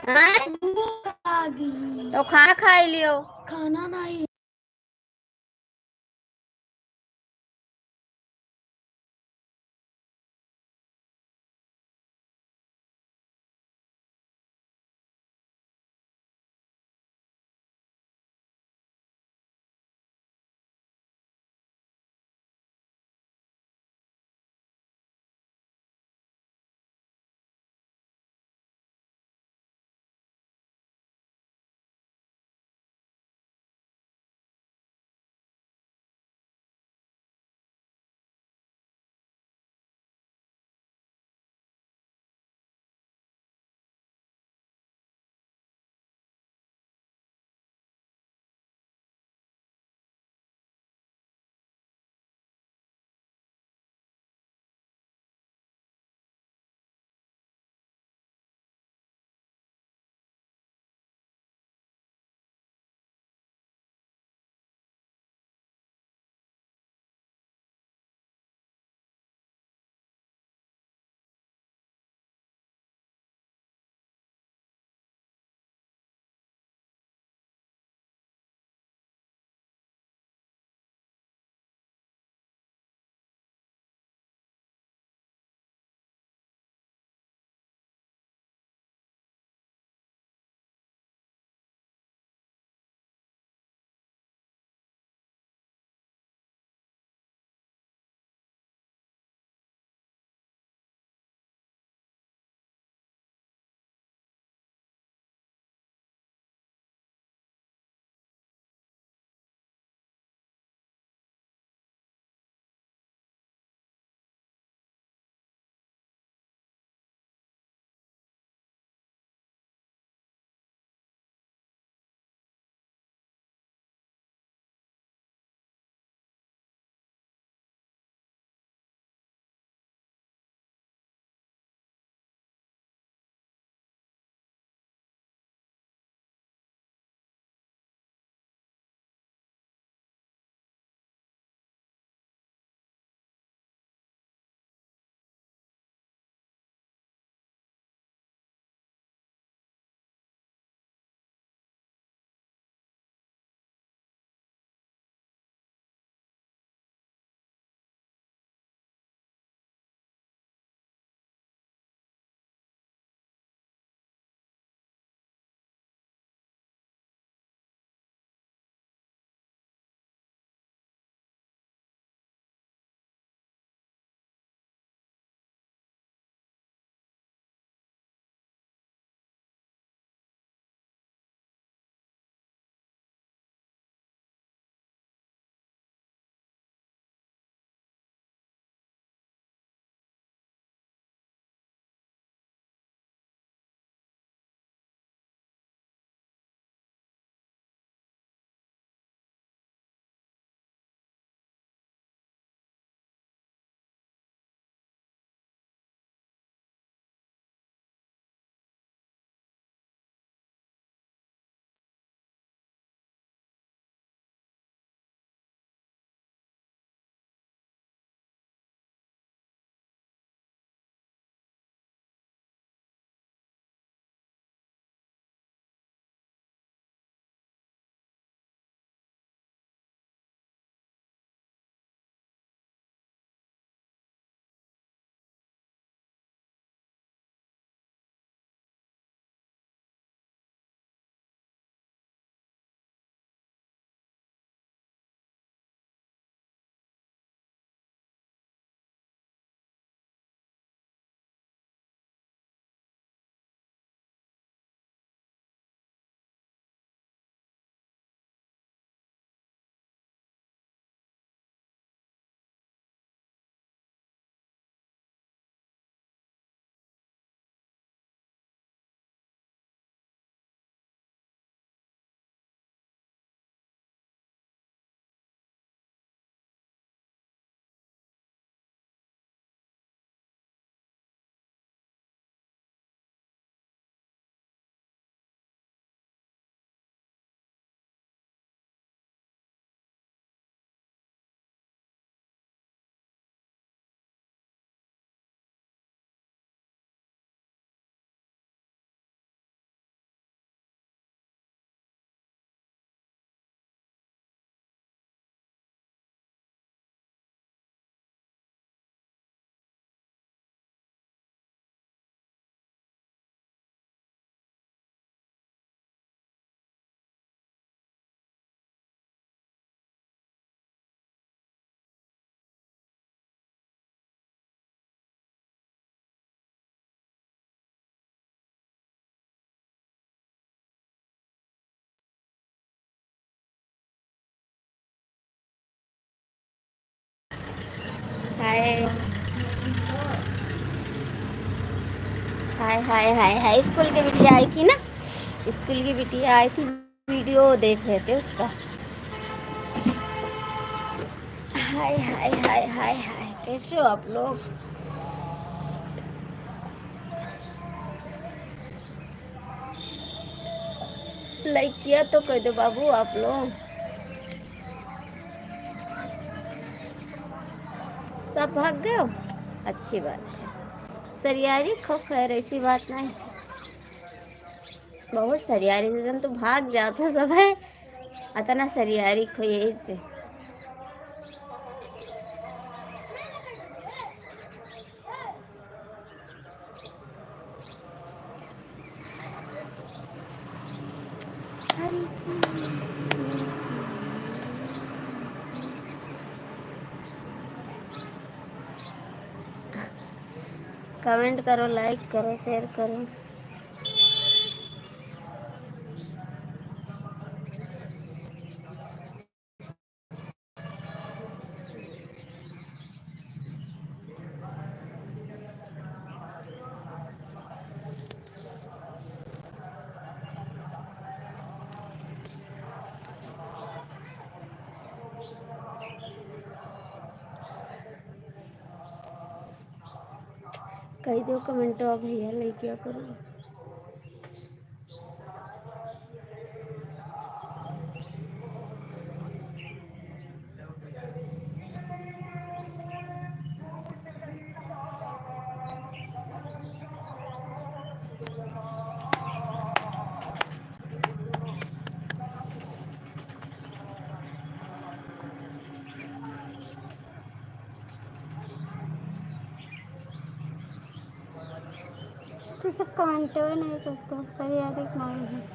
हैं? भूख आ गई। तो खाना खा लियो। खाना नहीं। हाय हाय हाय हाय हाय। स्कूल की बिटिया आई थी ना, स्कूल की बिटिया आई थी, वीडियो देख रहे थे उसका। हाय हाय हाय हाय हाय, कैसे हो आप लोग? लाइक किया तो कह दो बाबू आप लोग। सब भाग गए हो, अच्छी बात है। सरियारी खो, खैर ऐसी बात नहीं, बहुत सरियारी सीजन तो भाग जाता सब है, अतना सरियारी खो यही से। हरी सी कमेंट करो, लाइक करो, शेयर करो। कही दो कमेंट भैया, लाइक क्या करो। तो सब कमेंट नहीं करते, सही यार नाम है।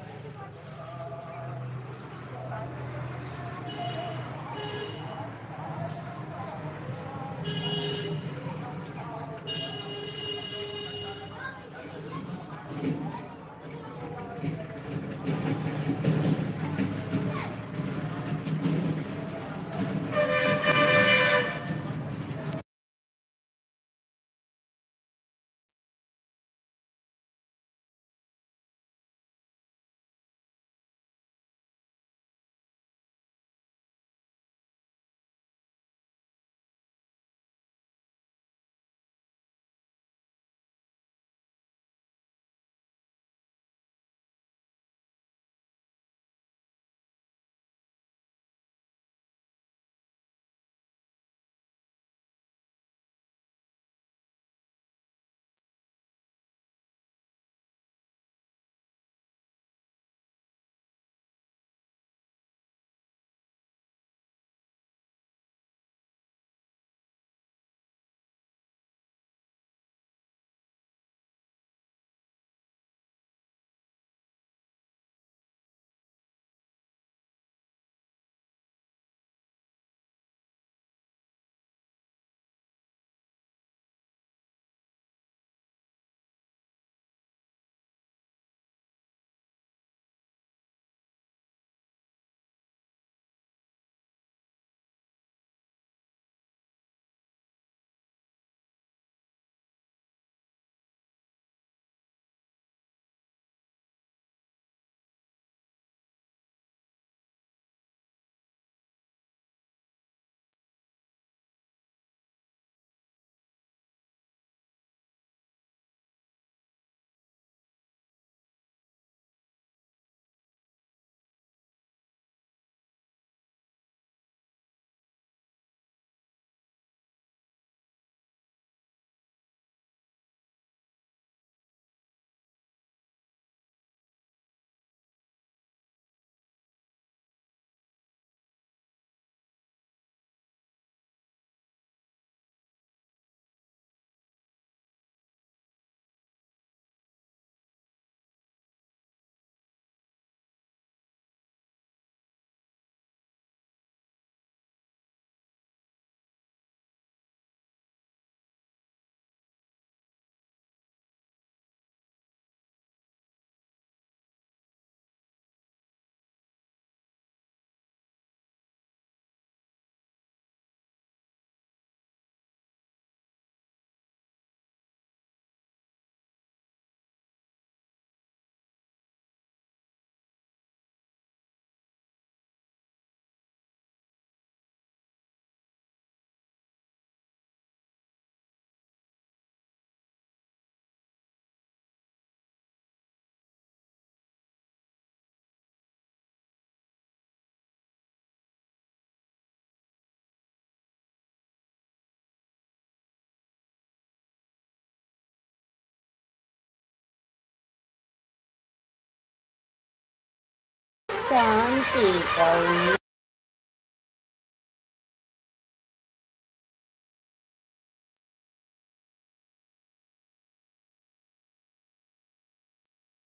शांति कौन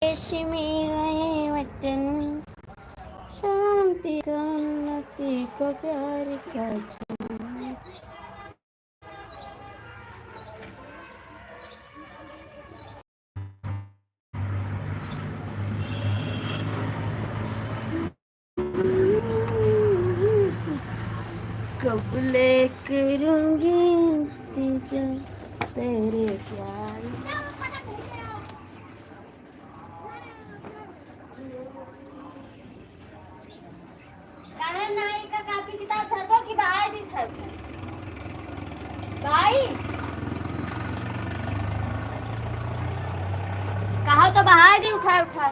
देश में रहे वतन शांति का उन्नति को प्यार का जान। कब ले करूंगी इंतजार तेरे प्यार। नाई का कापी किताब धरबो कि भाई दी सब भाई कहो तो भाई दी उठा उठा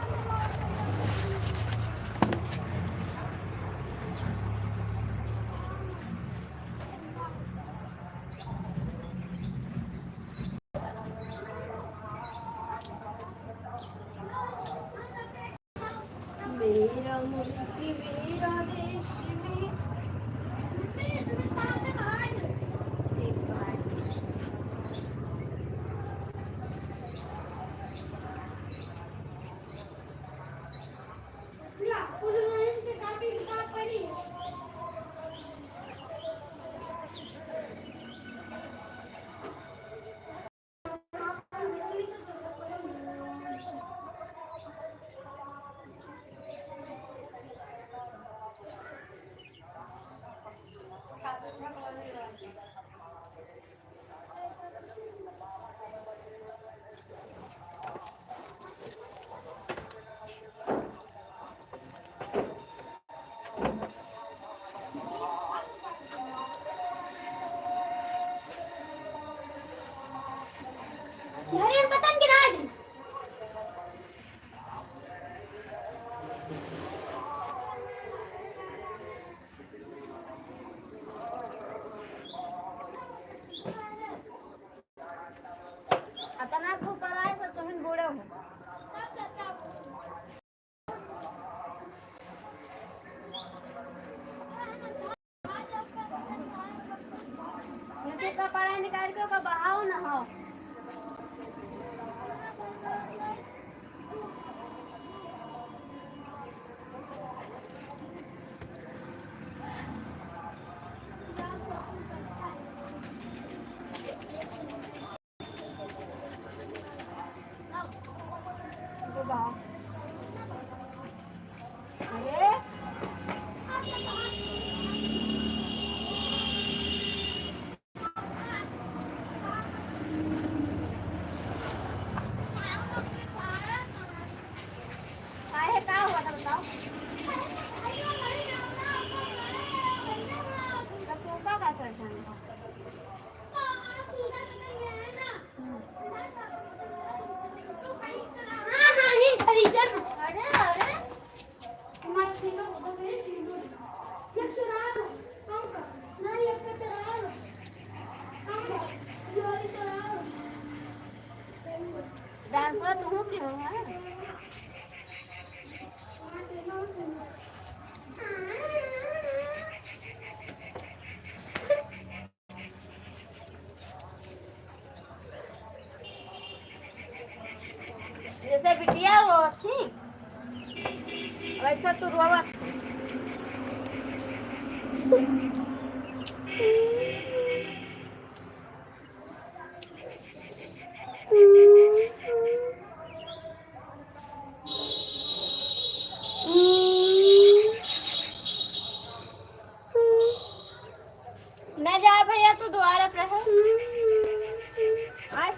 मेरा मुल्क मेरा देश पतंग गिरा दी। अतना खूब पढ़ाई से तुम बूढ़े हो। मुझे का पढ़ाई निकाल के का बहाओ ना हो। जैसे बिटिया वो थी वैसा तू रोवा। न जा भैया तू द्वारा पे है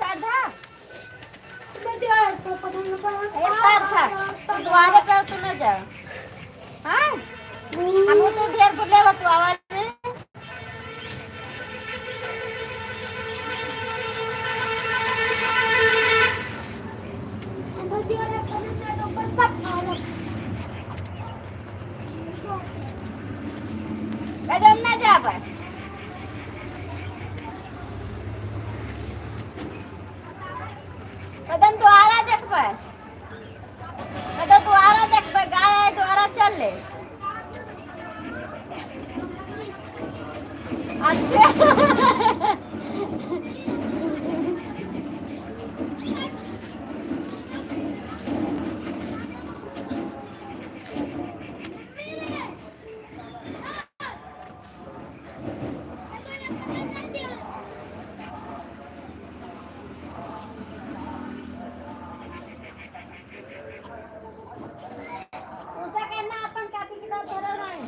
साधा तू द्वारा पे तू न जा। हाँ हम तो ढेर बोले तू आवाज कदम ना जा पर कदम द्वारा देख पर कदम द्वारा देख पर गाय द्वारा चल ले। अच्छा तुझा करना अपन कॉपी किताब भरल नाही।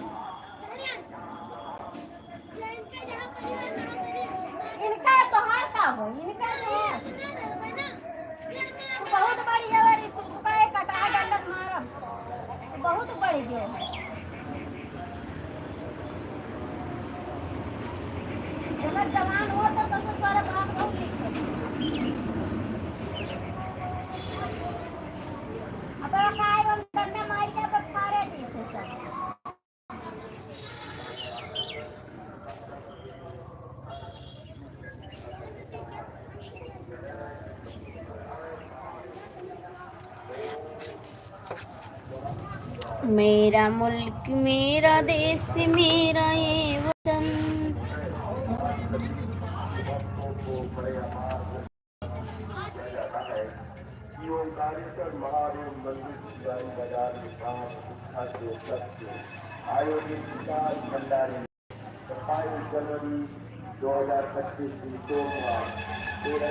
इनका तोहार का हो, इनका नहीं। तू बहुत बड़ी है रे, सुबह एक कटा डंडस मारम। तू बहुत बड़ी है। जब जवान हो तो सारा बात बहुत लिखे। अब काय हम डंडा मार के अब खारे दी थे सब। मेरा मुल्क मेरा देश मेरा ये वतन। ओंकारेश्वर महादेव मंदिर शिवाजी बाजार विकास सत्य आयोजित विकास भंडारे 27 जनवरी 2025 सोमवार 13